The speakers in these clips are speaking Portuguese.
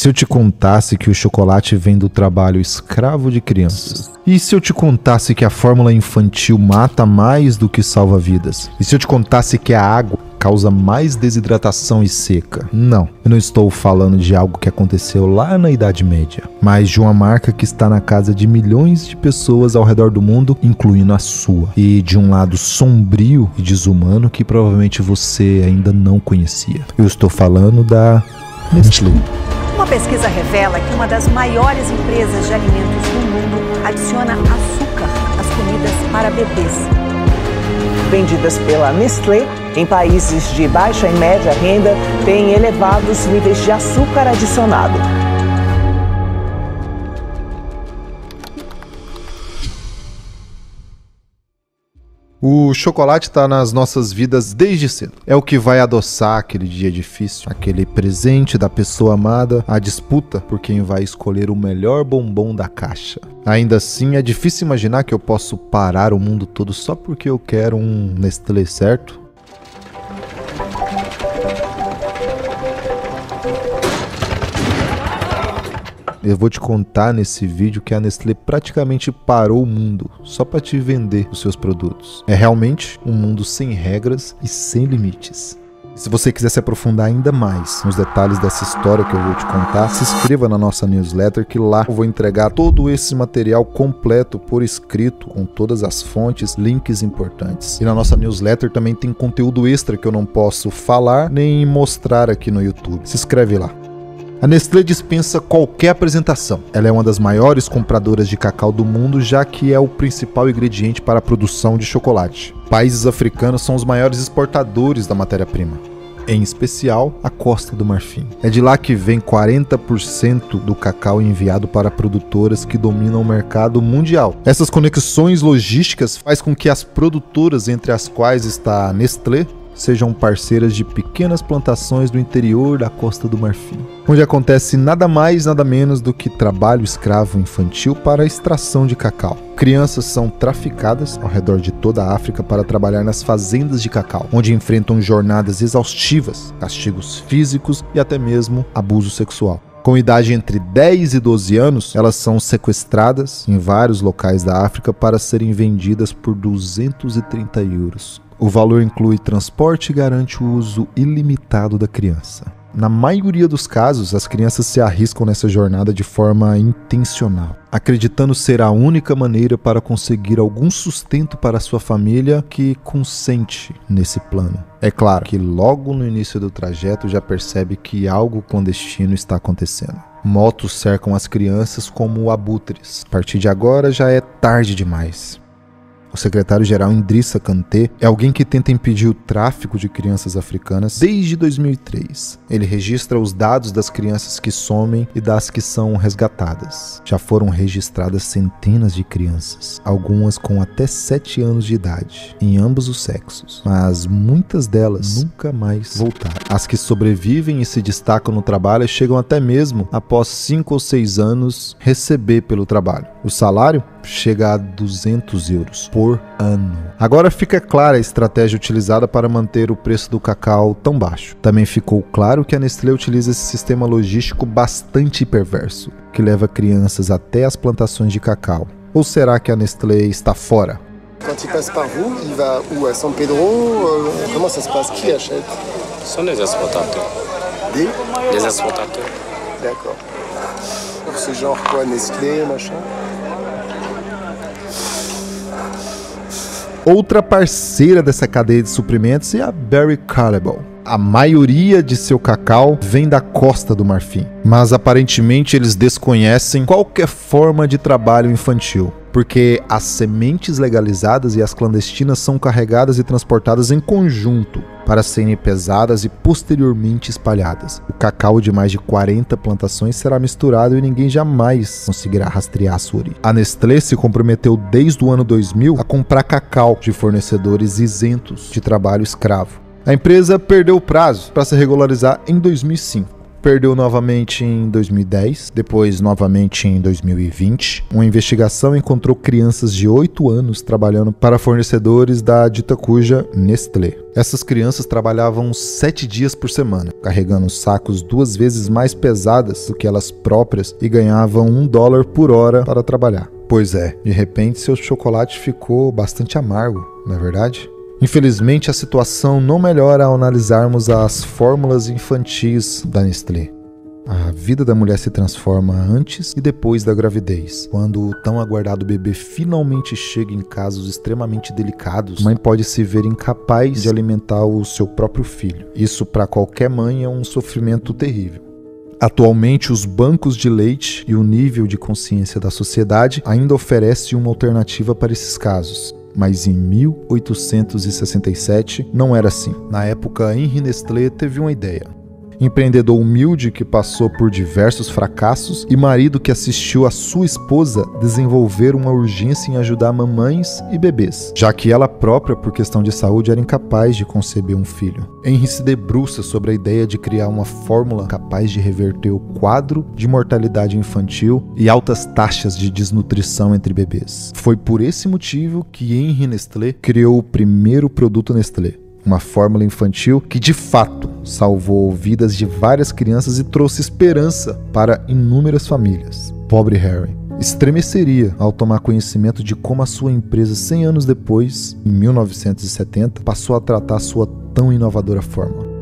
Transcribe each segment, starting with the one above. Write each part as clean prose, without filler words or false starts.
se eu te contasse que o chocolate vem do trabalho escravo de crianças? E se eu te contasse que a fórmula infantil mata mais do que salva vidas? E se eu te contasse que a água causa mais desidratação e seca? Não, eu não estou falando de algo que aconteceu lá na Idade Média, mas de uma marca que está na casa de milhões de pessoas ao redor do mundo, incluindo a sua. E de um lado sombrio e desumano que provavelmente você ainda não conhecia. Eu estou falando da Nestlé. Uma pesquisa revela que uma das maiores empresas de alimentos do mundo adiciona açúcar às comidas para bebês. Vendidas pela Nestlé, em países de baixa e média renda, têm elevados níveis de açúcar adicionado. O chocolate está nas nossas vidas desde cedo. É o que vai adoçar aquele dia difícil, aquele presente da pessoa amada, a disputa por quem vai escolher o melhor bombom da caixa. Ainda assim, é difícil imaginar que eu posso parar o mundo todo só porque eu quero um Nestlé, certo? Eu vou te contar nesse vídeo que a Nestlé praticamente parou o mundo só para te vender os seus produtos. É realmente um mundo sem regras e sem limites. Se você quiser se aprofundar ainda mais nos detalhes dessa história que eu vou te contar, se inscreva na nossa newsletter, que lá eu vou entregar todo esse material completo por escrito, com todas as fontes, links importantes. E na nossa newsletter também tem conteúdo extra que eu não posso falar nem mostrar aqui no YouTube. Se inscreve lá. A Nestlé dispensa qualquer apresentação. Ela é uma das maiores compradoras de cacau do mundo, já que é o principal ingrediente para a produção de chocolate. Países africanos são os maiores exportadores da matéria-prima, em especial a Costa do Marfim. É de lá que vem 40% do cacau enviado para produtoras que dominam o mercado mundial. Essas conexões logísticas fazem com que as produtoras, entre as quais está a Nestlé, sejam parceiras de pequenas plantações do interior da Costa do Marfim, onde acontece nada mais nada menos do que trabalho escravo infantil para a extração de cacau. Crianças são traficadas ao redor de toda a África para trabalhar nas fazendas de cacau, onde enfrentam jornadas exaustivas, castigos físicos e até mesmo abuso sexual. Com idade entre 10 e 12 anos, elas são sequestradas em vários locais da África para serem vendidas por 230 euros. O valor inclui transporte e garante o uso ilimitado da criança. Na maioria dos casos, as crianças se arriscam nessa jornada de forma intencional, acreditando ser a única maneira para conseguir algum sustento para sua família que consente nesse plano. É claro que logo no início do trajeto já percebe que algo clandestino está acontecendo. Motos cercam as crianças como abutres. A partir de agora já é tarde demais. O secretário-geral Idrissa Kanté é alguém que tenta impedir o tráfico de crianças africanas desde 2003. Ele registra os dados das crianças que somem e das que são resgatadas. Já foram registradas centenas de crianças, algumas com até 7 anos de idade, em ambos os sexos, mas muitas delas nunca mais voltaram. As que sobrevivem e se destacam no trabalho chegam até mesmo, após 5 ou 6 anos, receber pelo trabalho. O salário chega a 200 euros por ano. Agora fica clara a estratégia utilizada para manter o preço do cacau tão baixo. Também ficou claro que a Nestlé utiliza esse sistema logístico bastante perverso, que leva crianças até as plantações de cacau. Ou será que a Nestlé está fora? Quand il passe par vous, il va où? À São Pedro? Comment ça se passe? Qui achète? Ce sont des exportateurs. Des exportateurs. D'accord. C'est genre quoi? Nestlé, machin? Outra parceira dessa cadeia de suprimentos é a Barry Callebaut. A maioria de seu cacau vem da Costa do Marfim, mas aparentemente eles desconhecem qualquer forma de trabalho infantil, porque as sementes legalizadas e as clandestinas são carregadas e transportadas em conjunto para serem pesadas e posteriormente espalhadas. O cacau de mais de 40 plantações será misturado e ninguém jamais conseguirá rastrear sua origem. A Nestlé se comprometeu desde o ano 2000 a comprar cacau de fornecedores isentos de trabalho escravo. A empresa perdeu o prazo para se regularizar em 2005. perdeu novamente em 2010, depois novamente em 2020. Uma investigação encontrou crianças de 8 anos trabalhando para fornecedores da dita cuja Nestlé. Essas crianças trabalhavam 7 dias por semana, carregando sacos 2 vezes mais pesadas do que elas próprias e ganhavam $1 por hora para trabalhar. Pois é, de repente seu chocolate ficou bastante amargo, não é verdade? Infelizmente, a situação não melhora ao analisarmos as fórmulas infantis da Nestlé. A vida da mulher se transforma antes e depois da gravidez. Quando o tão aguardado bebê finalmente chega em casos extremamente delicados, a mãe pode se ver incapaz de alimentar o seu próprio filho. Isso para qualquer mãe é um sofrimento terrível. Atualmente, os bancos de leite e o nível de consciência da sociedade ainda oferecem uma alternativa para esses casos. Mas em 1867 não era assim. Na época, Henri Nestlé teve uma ideia. Empreendedor humilde que passou por diversos fracassos e marido que assistiu a sua esposa desenvolver uma urgência em ajudar mamães e bebês, já que ela própria, por questão de saúde, era incapaz de conceber um filho. Henri se debruça sobre a ideia de criar uma fórmula capaz de reverter o quadro de mortalidade infantil e altas taxas de desnutrição entre bebês. Foi por esse motivo que Henri Nestlé criou o primeiro produto Nestlé. Uma fórmula infantil que, de fato, salvou vidas de várias crianças e trouxe esperança para inúmeras famílias. Pobre Harry estremeceria ao tomar conhecimento de como a sua empresa, 100 anos depois, em 1970, passou a tratar sua tão inovadora fórmula.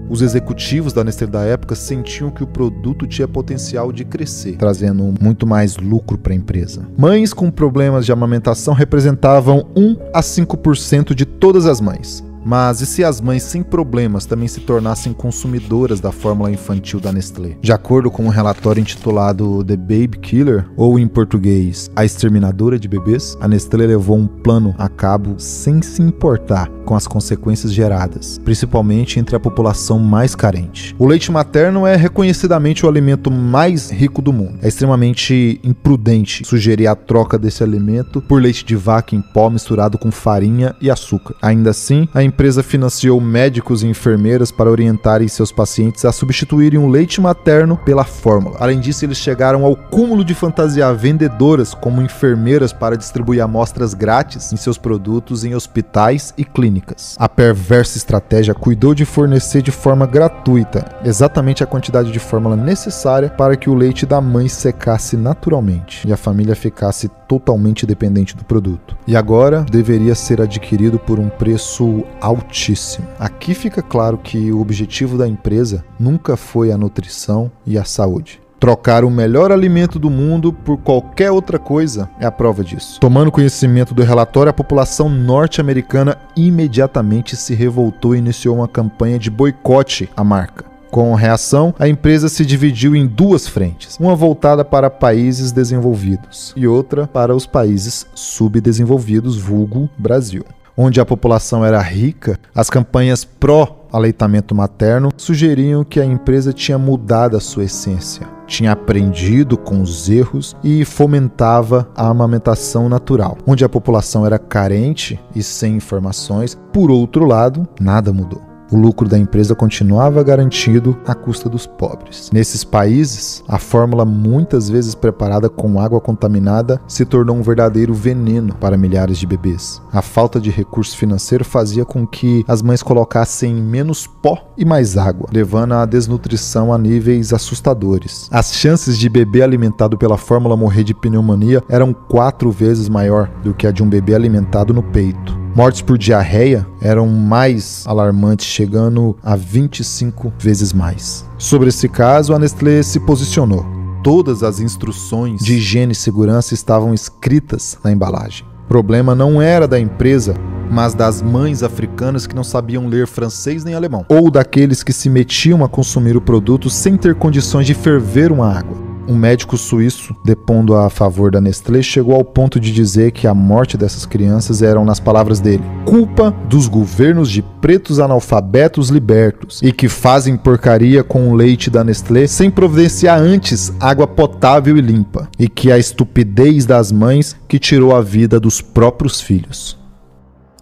Os executivos da Nestlé da época sentiam que o produto tinha potencial de crescer, trazendo muito mais lucro para a empresa. Mães com problemas de amamentação representavam 1 a 5% de todas as mães. Mas e se as mães sem problemas também se tornassem consumidoras da fórmula infantil da Nestlé? De acordo com um relatório intitulado The Baby Killer, ou em português, A Exterminadora de Bebês, a Nestlé levou um plano a cabo sem se importar com as consequências geradas, principalmente entre a população mais carente. O leite materno é reconhecidamente o alimento mais rico do mundo. É extremamente imprudente sugerir a troca desse alimento por leite de vaca em pó misturado com farinha e açúcar. Ainda assim, a empresa financiou médicos e enfermeiras para orientarem seus pacientes a substituírem o leite materno pela fórmula. Além disso, eles chegaram ao cúmulo de fantasiar vendedoras como enfermeiras para distribuir amostras grátis em seus produtos em hospitais e clínicas. A perversa estratégia cuidou de fornecer de forma gratuita exatamente a quantidade de fórmula necessária para que o leite da mãe secasse naturalmente e a família ficasse totalmente dependente do produto. E agora deveria ser adquirido por um preço altíssimo. Aqui fica claro que o objetivo da empresa nunca foi a nutrição e a saúde. Trocar o melhor alimento do mundo por qualquer outra coisa é a prova disso. Tomando conhecimento do relatório, a população norte-americana imediatamente se revoltou e iniciou uma campanha de boicote à marca. Com reação, a empresa se dividiu em 2 frentes, uma voltada para países desenvolvidos e outra para os países subdesenvolvidos, vulgo Brasil. Onde a população era rica, as campanhas pró-aleitamento materno sugeriam que a empresa tinha mudado a sua essência, tinha aprendido com os erros e fomentava a amamentação natural. Onde a população era carente e sem informações, por outro lado, nada mudou. O lucro da empresa continuava garantido à custa dos pobres. Nesses países, a fórmula, muitas vezes preparada com água contaminada, se tornou um verdadeiro veneno para milhares de bebês. A falta de recurso financeiro fazia com que as mães colocassem menos pó e mais água, levando à desnutrição a níveis assustadores. As chances de bebê alimentado pela fórmula morrer de pneumonia eram 4 vezes maior do que a de um bebê alimentado no peito. Mortes por diarreia eram mais alarmantes, chegando a 25 vezes mais. Sobre esse caso, a Nestlé se posicionou. Todas as instruções de higiene e segurança estavam escritas na embalagem. O problema não era da empresa, mas das mães africanas que não sabiam ler francês nem alemão, ou daqueles que se metiam a consumir o produto sem ter condições de ferver uma água. Um médico suíço, depondo a favor da Nestlé, chegou ao ponto de dizer que a morte dessas crianças eram, nas palavras dele, culpa dos governos de pretos analfabetos libertos e que fazem porcaria com o leite da Nestlé sem providenciar antes água potável e limpa, e que a estupidez das mães que tirou a vida dos próprios filhos.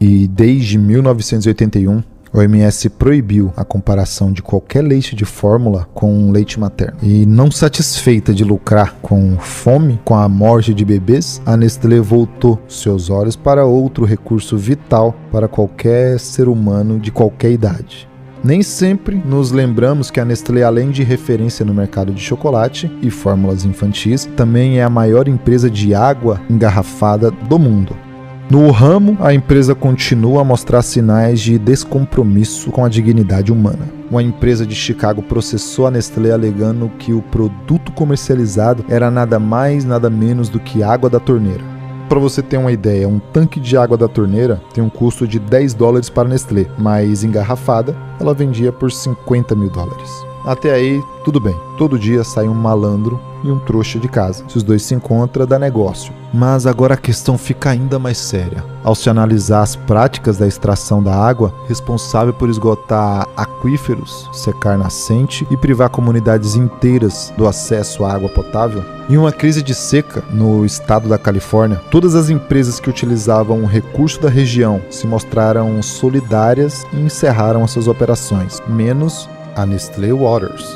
E desde 1981, A OMS proibiu a comparação de qualquer leite de fórmula com leite materno. E não satisfeita de lucrar com fome, com a morte de bebês, a Nestlé voltou seus olhos para outro recurso vital para qualquer ser humano de qualquer idade. Nem sempre nos lembramos que a Nestlé, além de referência no mercado de chocolate e fórmulas infantis, também é a maior empresa de água engarrafada do mundo. No ramo, a empresa continua a mostrar sinais de descompromisso com a dignidade humana. Uma empresa de Chicago processou a Nestlé alegando que o produto comercializado era nada mais, nada menos do que água da torneira. Para você ter uma ideia, um tanque de água da torneira tem um custo de $10 para a Nestlé, mas engarrafada ela vendia por $50 mil. Até aí, tudo bem. Todo dia sai um malandro e um trouxa de casa. Se os dois se encontram, dá negócio. Mas agora a questão fica ainda mais séria. Ao se analisar as práticas da extração da água, responsável por esgotar aquíferos, secar nascente e privar comunidades inteiras do acesso à água potável, em uma crise de seca no estado da Califórnia, todas as empresas que utilizavam o recurso da região se mostraram solidárias e encerraram as suas operações, menos a Nestlé Waters,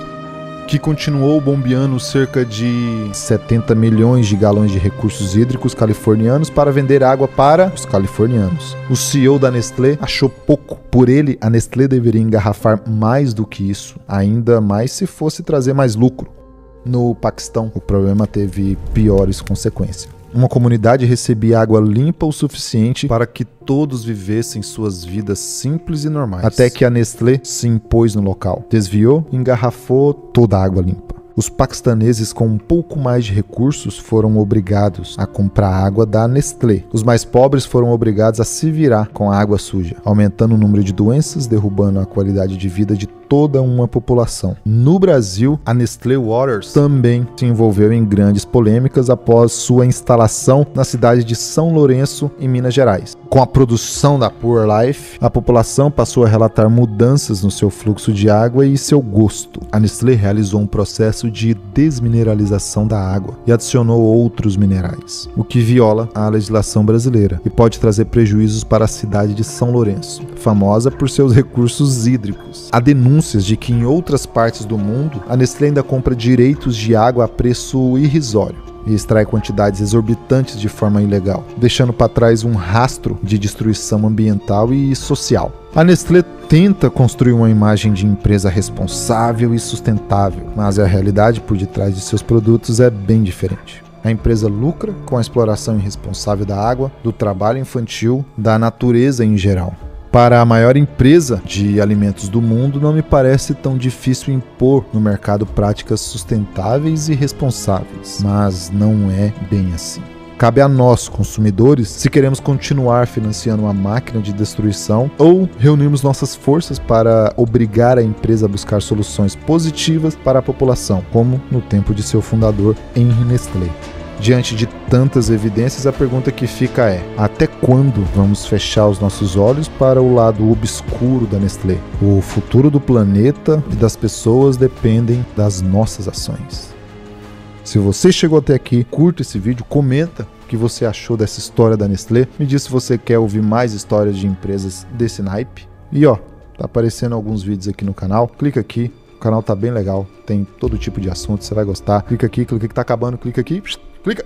que continuou bombeando cerca de 70 milhões de galões de recursos hídricos californianos para vender água para os californianos. O CEO da Nestlé achou pouco. Por ele, a Nestlé deveria engarrafar mais do que isso, ainda mais se fosse trazer mais lucro. No Paquistão, o problema teve piores consequências. Uma comunidade recebia água limpa o suficiente para que todos vivessem suas vidas simples e normais. Até que a Nestlé se impôs no local, desviou e engarrafou toda a água limpa. Os paquistaneses com um pouco mais de recursos foram obrigados a comprar água da Nestlé. Os mais pobres foram obrigados a se virar com a água suja, aumentando o número de doenças, derrubando a qualidade de vida de toda uma população. No Brasil, a Nestlé Waters também se envolveu em grandes polêmicas após sua instalação na cidade de São Lourenço, em Minas Gerais. Com a produção da Pure Life, a população passou a relatar mudanças no seu fluxo de água e seu gosto. A Nestlé realizou um processo de desmineralização da água e adicionou outros minerais, o que viola a legislação brasileira e pode trazer prejuízos para a cidade de São Lourenço, famosa por seus recursos hídricos. Há denúncias de que em outras partes do mundo, a Nestlé ainda compra direitos de água a preço irrisório e extrai quantidades exorbitantes de forma ilegal, deixando para trás um rastro de destruição ambiental e social. A Nestlé tenta construir uma imagem de empresa responsável e sustentável, mas a realidade por detrás de seus produtos é bem diferente. A empresa lucra com a exploração irresponsável da água, do trabalho infantil, da natureza em geral. Para a maior empresa de alimentos do mundo, não me parece tão difícil impor no mercado práticas sustentáveis e responsáveis, mas não é bem assim. Cabe a nós, consumidores, se queremos continuar financiando uma máquina de destruição ou reunirmos nossas forças para obrigar a empresa a buscar soluções positivas para a população, como no tempo de seu fundador, Henri Nestlé. Diante de tantas evidências, a pergunta que fica é: até quando vamos fechar os nossos olhos para o lado obscuro da Nestlé? O futuro do planeta e das pessoas dependem das nossas ações. Se você chegou até aqui, curta esse vídeo, comenta o que você achou dessa história da Nestlé, me diz se você quer ouvir mais histórias de empresas desse naipe. E tá aparecendo alguns vídeos aqui no canal, clica aqui. O canal tá bem legal, tem todo tipo de assunto, você vai gostar. Clica aqui que tá acabando, clica aqui, clica.